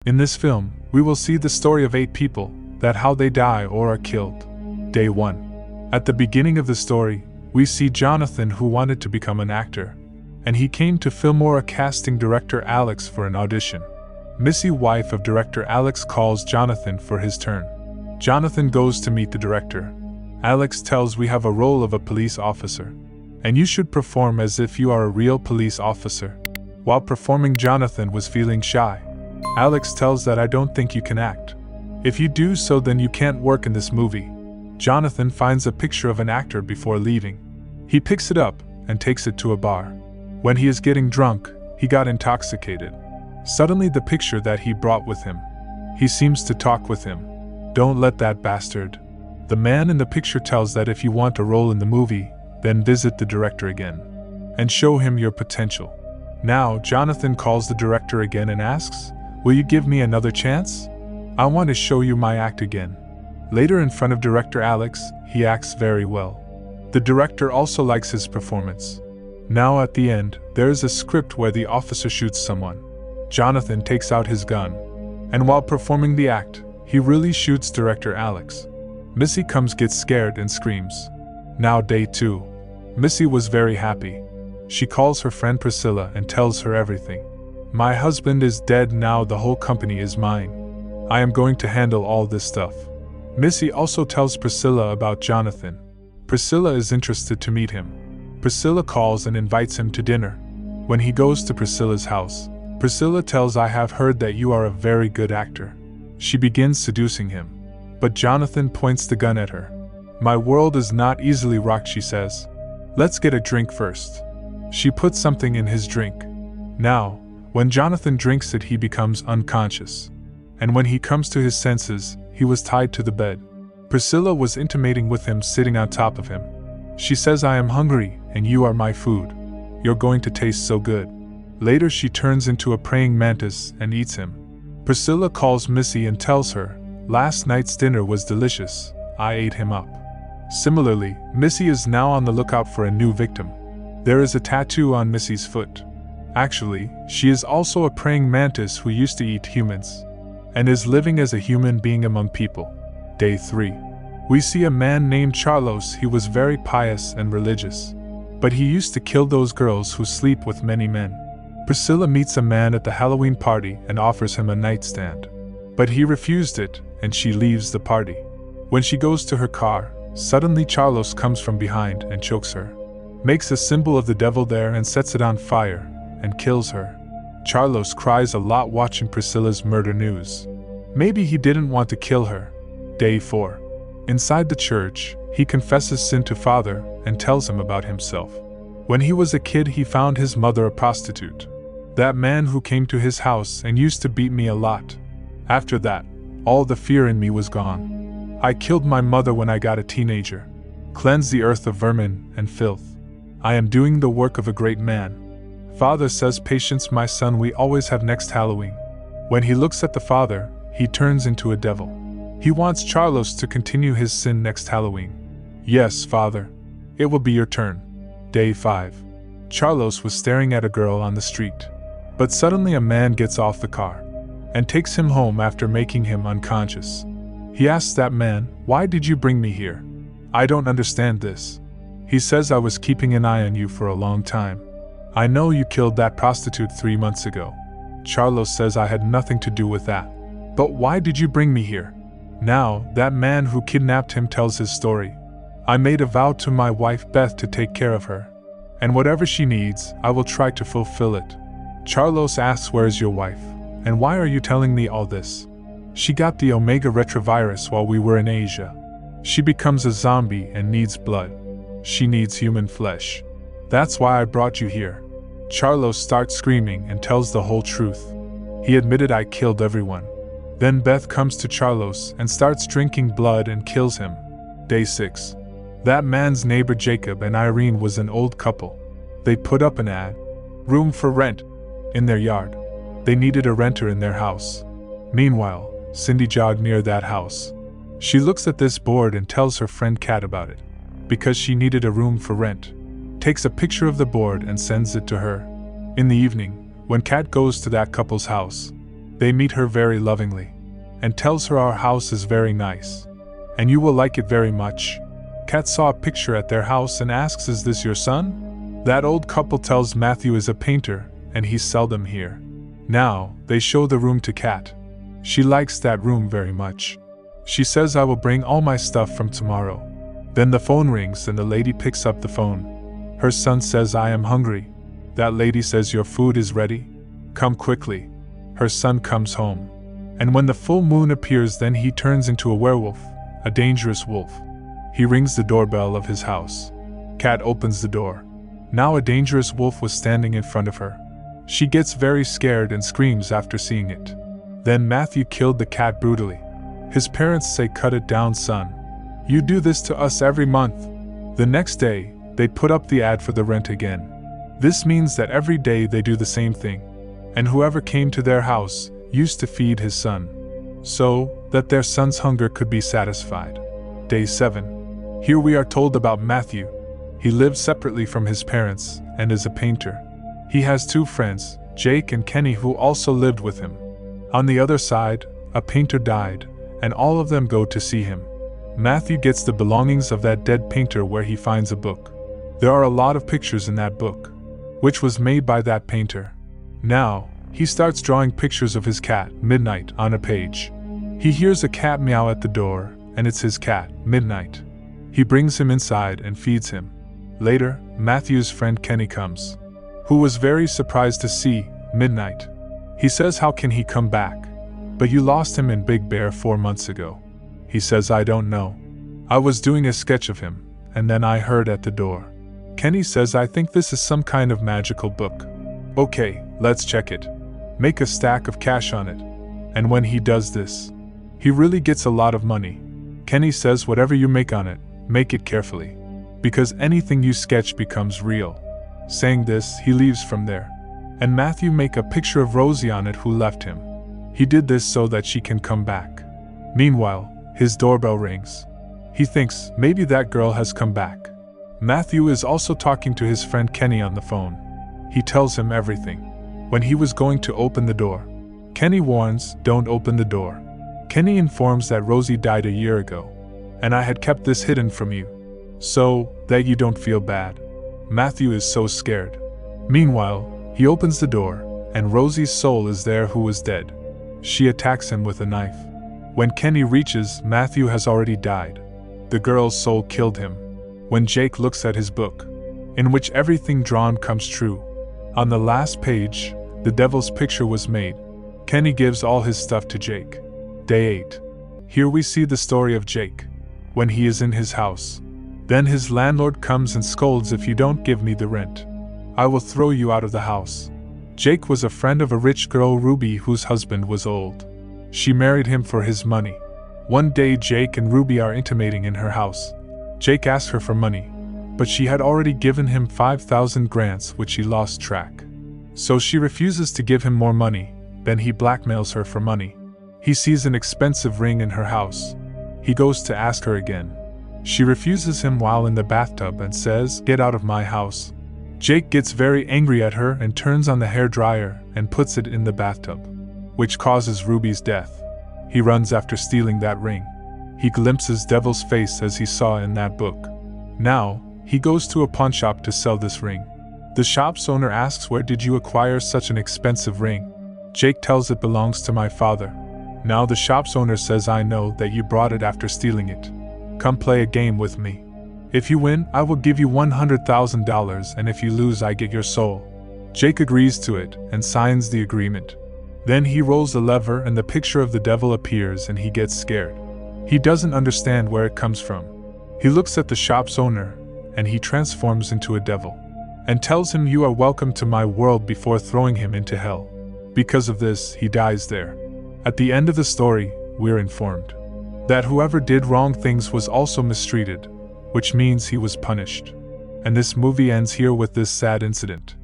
In this film, we will see the story of 8 people, that how they die or are killed. Day 1. At the beginning of the story, we see Jonathan, who wanted to become an actor, and he came to Fillmore casting director Alex for an audition. Missy, wife of director Alex, calls Jonathan for his turn. Jonathan goes to meet the director. Alex tells, we have a role of a police officer, and you should perform as if you are a real police officer. While performing, Jonathan was feeling shy. Alex tells that I don't think you can act. If you do so, then you can't work in this movie. Jonathan finds a picture of an actor before leaving. He picks it up and takes it to a bar. When he is getting drunk, he got intoxicated. Suddenly, the picture that he brought with him. He seems to talk with him. Don't let that bastard. The man in the picture tells that if you want a role in the movie, then visit the director again and show him your potential. Now, Jonathan calls the director again and asks, will you give me another chance? I want to show you my act again. Later, in front of director Alex, he acts very well. The director also likes his performance. Now at the end, there is a script where the officer shoots someone. Jonathan takes out his gun, and while performing the act, he really shoots director Alex. Missy comes, gets scared and screams. Now day 2. Missy was very happy. She calls her friend Priscilla and tells her everything. My husband is dead now, the whole company is mine. I am going to handle all this stuff. Missy also tells Priscilla about Jonathan. Priscilla is interested to meet him. Priscilla calls and invites him to dinner. When he goes to Priscilla's house, Priscilla tells, I have heard that you are a very good actor. She begins seducing him, but Jonathan points the gun at her. My world is not easily rocked, she says. Let's get a drink first. She puts something in his drink. Now, when Jonathan drinks it, he becomes unconscious. And when he comes to his senses, he was tied to the bed. Priscilla was intimating with him, sitting on top of him. She says, I am hungry, and you are my food. You're going to taste so good. Later, she turns into a praying mantis and eats him. Priscilla calls Missy and tells her, last night's dinner was delicious. I ate him up. Similarly, Missy is now on the lookout for a new victim. There is a tattoo on Missy's foot. Actually, she is also a praying mantis who used to eat humans, and is living as a human being among people. Day 3. We see a man named Charlos. He was very pious and religious, but he used to kill those girls who sleep with many men. Priscilla meets a man at the Halloween party and offers him a nightstand, but he refused it, and she leaves the party. When she goes to her car, suddenly Charlos comes from behind and chokes her, makes a symbol of the devil there and sets it on fire, and kills her. Charlos cries a lot watching Priscilla's murder news. Maybe he didn't want to kill her. Day 4. Inside the church, he confesses sin to Father and tells him about himself. When he was a kid, he found his mother a prostitute. That man who came to his house and used to beat me a lot. After that, all the fear in me was gone. I killed my mother when I got a teenager. Cleanse the earth of vermin and filth. I am doing the work of a great man. Father says, patience, my son, we always have next Halloween. When he looks at the father, he turns into a devil. He wants Charlos to continue his sin next Halloween. Yes, Father. It will be your turn. Day 5. Charlos was staring at a girl on the street, but suddenly a man gets off the car and takes him home after making him unconscious. He asks that man, why did you bring me here? I don't understand this. He says, I was keeping an eye on you for a long time. I know you killed that prostitute 3 months ago. Charlos says, I had nothing to do with that. But why did you bring me here? Now, that man who kidnapped him tells his story. I made a vow to my wife Beth to take care of her, and whatever she needs, I will try to fulfill it. Charlos asks, where is your wife, and why are you telling me all this? She got the Omega retrovirus while we were in Asia. She becomes a zombie and needs blood. She needs human flesh. That's why I brought you here. Charlos starts screaming and tells the whole truth. He admitted, I killed everyone. Then Beth comes to Charlos and starts drinking blood and kills him. Day 6. That man's neighbor Jacob and Irene was an old couple. They put up an ad, room for rent, in their yard. They needed a renter in their house. Meanwhile, Cindy jogged near that house. She looks at this board and tells her friend Kat about it, because she needed a room for rent. Takes a picture of the board and sends it to her. In the evening, when Kat goes to that couple's house, They meet her very lovingly, and tells her our house is very nice, and you will like it very much. Kat saw a picture at their house and asks, "Is this your son?" That old couple tells Matthew is a painter, and he's seldom here. Now, they show the room to Kat. She likes that room very much. She says, "I will bring all my stuff from tomorrow." Then the phone rings and the lady picks up the phone. Her son says, "I am hungry." That lady says, "Your food is ready. Come quickly." Her son comes home. And when the full moon appears, then he turns into a werewolf, a dangerous wolf. He rings the doorbell of his house. Kat opens the door. Now a dangerous wolf was standing in front of her. She gets very scared and screams after seeing it. Then Matthew killed the cat brutally. His parents say, "Cut it down, son. You do this to us every month." The next day, they put up the ad for the rent again. This means that every day they do the same thing. And whoever came to their house used to feed his son, so that their son's hunger could be satisfied. Day 7. Here we are told about Matthew. He lives separately from his parents and is a painter. He has 2 friends, Jake and Kenny, who also lived with him. On the other side, a painter died, and all of them go to see him. Matthew gets the belongings of that dead painter, where he finds a book. There are a lot of pictures in that book, which was made by that painter. Now, he starts drawing pictures of his cat, Midnight, on a page. He hears a cat meow at the door, and it's his cat, Midnight. He brings him inside and feeds him. Later, Matthew's friend Kenny comes, who was very surprised to see Midnight. He says, "How can he come back? But you lost him in Big Bear 4 months ago." He says, "I don't know. I was doing a sketch of him, and then I heard at the door." Kenny says, "I think this is some kind of magical book." "Okay, let's check it. Make a stack of cash on it." And when he does this, he really gets a lot of money. Kenny says, "Whatever you make on it, make it carefully, because anything you sketch becomes real." Saying this, he leaves from there. And Matthew make a picture of Rosie on it, who left him. He did this so that she can come back. Meanwhile, his doorbell rings. He thinks maybe that girl has come back. Matthew is also talking to his friend Kenny on the phone. He tells him everything. When he was going to open the door, Kenny warns, "Don't open the door." Kenny informs that Rosie died a year ago, and I had kept this hidden from you, so that you don't feel bad. Matthew is so scared. Meanwhile, he opens the door, and Rosie's soul is there, who was dead. She attacks him with a knife. When Kenny reaches, Matthew has already died. The girl's soul killed him. When Jake looks at his book, in which everything drawn comes true, on the last page, the devil's picture was made. Kenny gives all his stuff to Jake. Day 8. Here we see the story of Jake, when he is in his house. Then his landlord comes and scolds, "If you don't give me the rent, I will throw you out of the house." Jake was a friend of a rich girl, Ruby, whose husband was old. She married him for his money. One day Jake and Ruby are intimating in her house. Jake asks her for money, but she had already given him 5,000 grants, which he lost track. So she refuses to give him more money. Then he blackmails her for money. He sees an expensive ring in her house. He goes to ask her again. She refuses him while in the bathtub and says, "Get out of my house." Jake gets very angry at her and turns on the hairdryer and puts it in the bathtub, which causes Ruby's death. He runs after stealing that ring. He glimpses Devil's face as he saw in that book. Now, he goes to a pawn shop to sell this ring. The shop's owner asks, "Where did you acquire such an expensive ring?" Jake tells it belongs to my father. Now the shop's owner says, "I know that you brought it after stealing it. Come play a game with me. If you win, I will give you $100,000, and if you lose, I get your soul." Jake agrees to it and signs the agreement. Then he rolls the lever and the picture of the devil appears, and he gets scared. He doesn't understand where it comes from. He looks at the shop's owner, and he transforms into a devil, and tells him, "You are welcome to my world," before throwing him into hell. Because of this, he dies there. At the end of the story, we're informed that whoever did wrong things was also mistreated, which means he was punished. And this movie ends here with this sad incident.